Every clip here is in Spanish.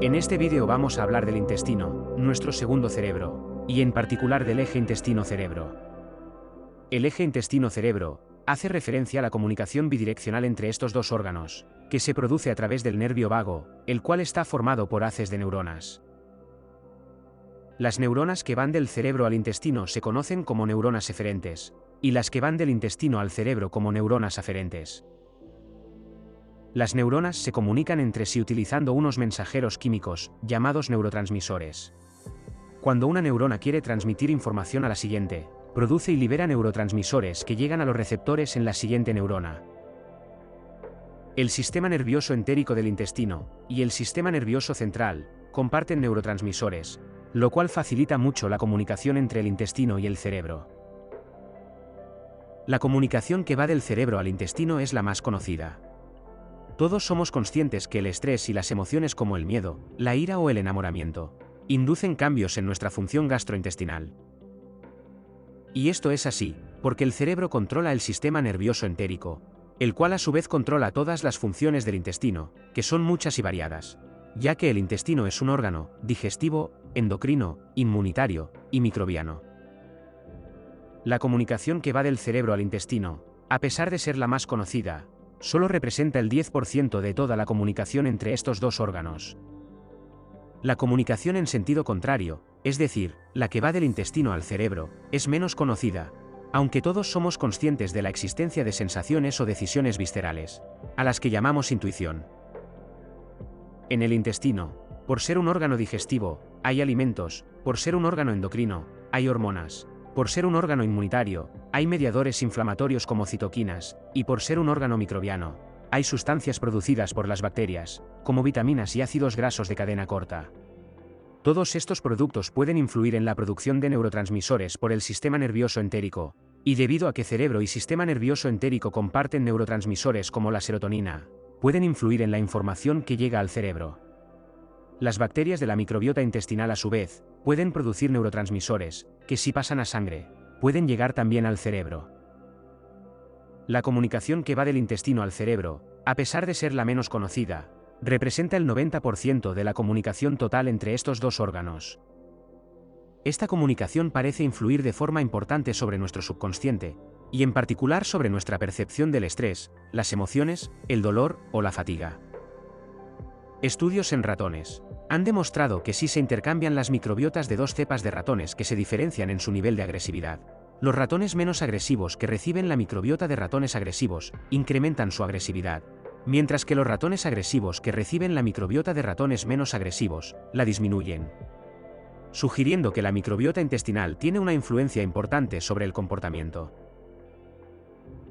En este vídeo vamos a hablar del intestino, nuestro segundo cerebro, y en particular del eje intestino-cerebro. El eje intestino-cerebro hace referencia a la comunicación bidireccional entre estos dos órganos, que se produce a través del nervio vago, el cual está formado por haces de neuronas. Las neuronas que van del cerebro al intestino se conocen como neuronas eferentes, y las que van del intestino al cerebro como neuronas aferentes. Las neuronas se comunican entre sí utilizando unos mensajeros químicos, llamados neurotransmisores. Cuando una neurona quiere transmitir información a la siguiente, produce y libera neurotransmisores que llegan a los receptores en la siguiente neurona. El sistema nervioso entérico del intestino y el sistema nervioso central comparten neurotransmisores, lo cual facilita mucho la comunicación entre el intestino y el cerebro. La comunicación que va del cerebro al intestino es la más conocida. Todos somos conscientes que el estrés y las emociones como el miedo, la ira o el enamoramiento inducen cambios en nuestra función gastrointestinal. Y esto es así, porque el cerebro controla el sistema nervioso entérico, el cual a su vez controla todas las funciones del intestino, que son muchas y variadas, ya que el intestino es un órgano digestivo, endocrino, inmunitario y microbiano. La comunicación que va del cerebro al intestino, a pesar de ser la más conocida, solo representa el 10% de toda la comunicación entre estos dos órganos. La comunicación en sentido contrario, es decir, la que va del intestino al cerebro, es menos conocida, aunque todos somos conscientes de la existencia de sensaciones o decisiones viscerales, a las que llamamos intuición. En el intestino, por ser un órgano digestivo, hay alimentos, por ser un órgano endocrino, hay hormonas, por ser un órgano inmunitario, hay mediadores inflamatorios como citoquinas, y por ser un órgano microbiano, hay sustancias producidas por las bacterias, como vitaminas y ácidos grasos de cadena corta. Todos estos productos pueden influir en la producción de neurotransmisores por el sistema nervioso entérico, y debido a que cerebro y sistema nervioso entérico comparten neurotransmisores como la serotonina, pueden influir en la información que llega al cerebro. Las bacterias de la microbiota intestinal a su vez, pueden producir neurotransmisores, que si pasan a sangre, pueden llegar también al cerebro. La comunicación que va del intestino al cerebro, a pesar de ser la menos conocida, representa el 90% de la comunicación total entre estos dos órganos. Esta comunicación parece influir de forma importante sobre nuestro subconsciente, y en particular sobre nuestra percepción del estrés, las emociones, el dolor o la fatiga. Estudios en ratones han demostrado que si se intercambian las microbiotas de dos cepas de ratones que se diferencian en su nivel de agresividad, los ratones menos agresivos que reciben la microbiota de ratones agresivos incrementan su agresividad, mientras que los ratones agresivos que reciben la microbiota de ratones menos agresivos la disminuyen, sugiriendo que la microbiota intestinal tiene una influencia importante sobre el comportamiento.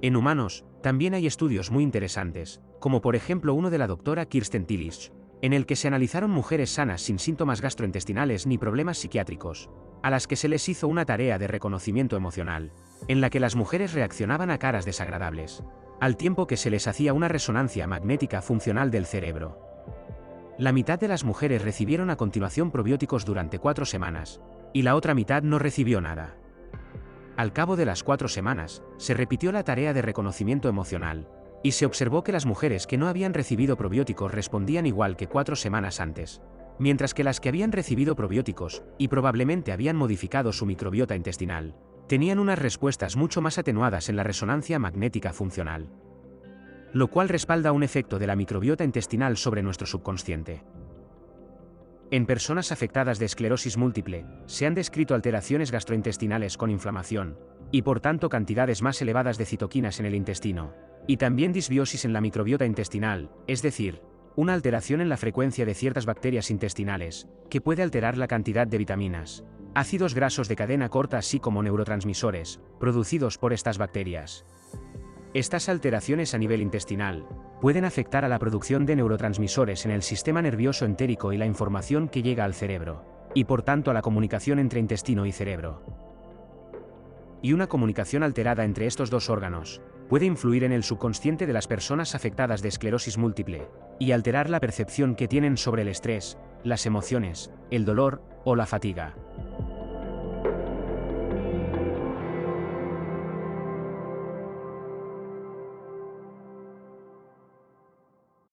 En humanos, también hay estudios muy interesantes, como por ejemplo uno de la doctora Kirsten Tillich, en el que se analizaron mujeres sanas sin síntomas gastrointestinales ni problemas psiquiátricos, a las que se les hizo una tarea de reconocimiento emocional, en la que las mujeres reaccionaban a caras desagradables, al tiempo que se les hacía una resonancia magnética funcional del cerebro. La mitad de las mujeres recibieron a continuación probióticos durante 4 semanas, y la otra mitad no recibió nada. Al cabo de las 4 semanas, se repitió la tarea de reconocimiento emocional, y se observó que las mujeres que no habían recibido probióticos respondían igual que 4 semanas antes, mientras que las que habían recibido probióticos, y probablemente habían modificado su microbiota intestinal, tenían unas respuestas mucho más atenuadas en la resonancia magnética funcional. Lo cual respalda un efecto de la microbiota intestinal sobre nuestro subconsciente. En personas afectadas de esclerosis múltiple, se han descrito alteraciones gastrointestinales con inflamación, y por tanto cantidades más elevadas de citoquinas en el intestino, y también disbiosis en la microbiota intestinal, es decir, una alteración en la frecuencia de ciertas bacterias intestinales, que puede alterar la cantidad de vitaminas, ácidos grasos de cadena corta así como neurotransmisores, producidos por estas bacterias. Estas alteraciones a nivel intestinal pueden afectar a la producción de neurotransmisores en el sistema nervioso entérico y la información que llega al cerebro, y por tanto a la comunicación entre intestino y cerebro. Y una comunicación alterada entre estos dos órganos puede influir en el subconsciente de las personas afectadas de esclerosis múltiple, y alterar la percepción que tienen sobre el estrés, las emociones, el dolor o la fatiga.